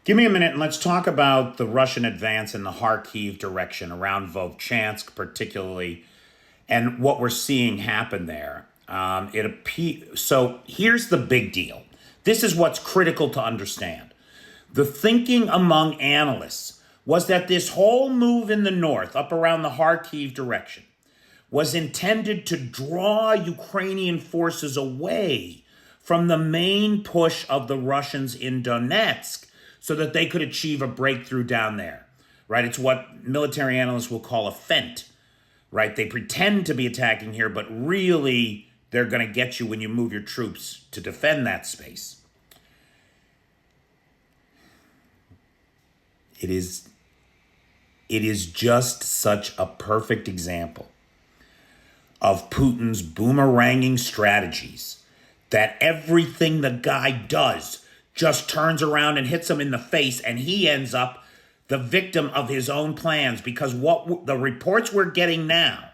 Give me a minute and let's talk about the Russian advance in the Kharkiv direction around Vovchansk particularly and what we're seeing happen there. So here's the big deal. This is what's critical to understand. The thinking among analysts was that this whole move in the north, up around the Kharkiv direction, was intended to draw Ukrainian forces away from the main push of the Russians in Donetsk so that they could achieve a breakthrough down there, right? It's what military analysts will call a feint, right? They pretend to be attacking here, but really they're going to get you when you move your troops to defend that space. It is just such a perfect example of Putin's boomeranging strategies that everything the guy does just turns around and hits him in the face, and he ends up the victim of his own plans, because what the reports we're getting now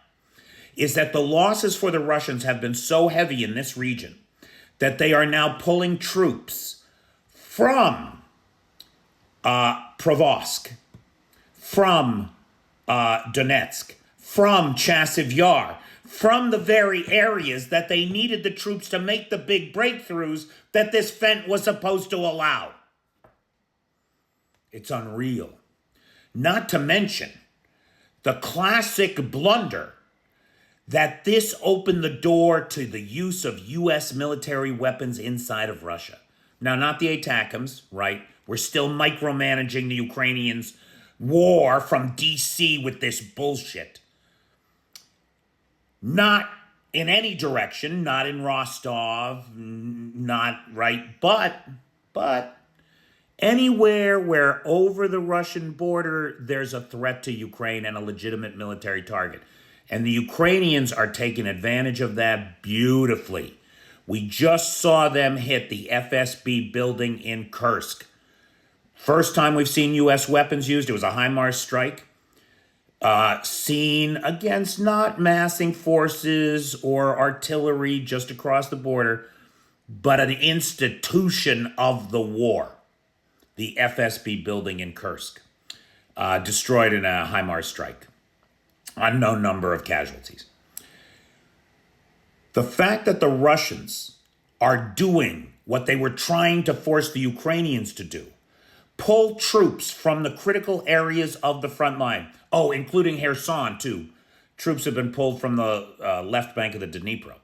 is that the losses for the Russians have been so heavy in this region that they are now pulling troops from Provosk, from Donetsk, from Chasiv Yar, from the very areas that they needed the troops to make the big breakthroughs that this feint was supposed to allow. It's unreal. Not to mention the classic blunder that this opened the door to the use of U.S. military weapons inside of Russia. Now, not the ATACMS, right? We're still micromanaging the Ukrainians' war from D.C. with this bullshit. Not in any direction, not in Rostov, not right, but anywhere where over the Russian border there's a threat to Ukraine and a legitimate military target. And the Ukrainians are taking advantage of that beautifully. We just saw them hit the FSB building in Kursk. First time we've seen U.S. weapons used, it was a HIMARS strike. Seen against not massing forces or artillery just across the border, but an institution of the war. The FSB building in Kursk, destroyed in a HIMARS strike. Unknown number of casualties. The fact that the Russians are doing what they were trying to force the Ukrainians to do, pull troops from the critical areas of the front line. Oh, including Kherson, too. Troops have been pulled from the left bank of the Dnipro.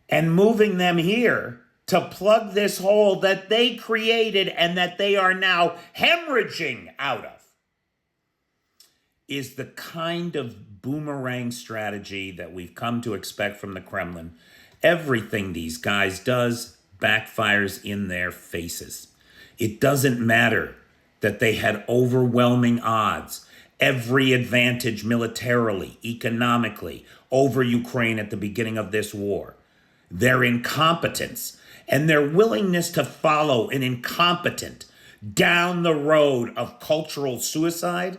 And moving them here to plug this hole that they created and that they are now hemorrhaging out of is the kind of boomerang strategy that we've come to expect from the Kremlin. Everything these guys does backfires in their faces. It doesn't matter that they had overwhelming odds, every advantage militarily, economically, over Ukraine at the beginning of this war. Their incompetence and their willingness to follow an incompetent down the road of cultural suicide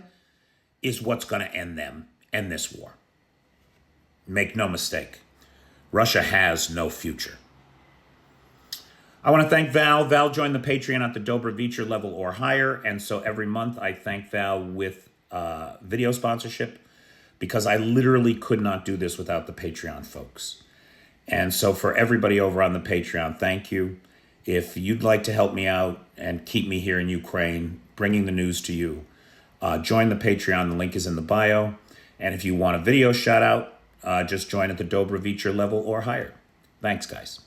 is what's going to end them and this war. Make no mistake, Russia has no future. I want to thank Val. Val joined the Patreon at the Dobrovicher level or higher, and so every month I thank Val with video sponsorship because I literally could not do this without the Patreon folks. And so for everybody over on the Patreon, thank you. If you'd like to help me out and keep me here in Ukraine, bringing the news to you, join the Patreon. The link is in the bio. And if you want a video shout out, just join at the Dobrovicher level or higher. Thanks, guys.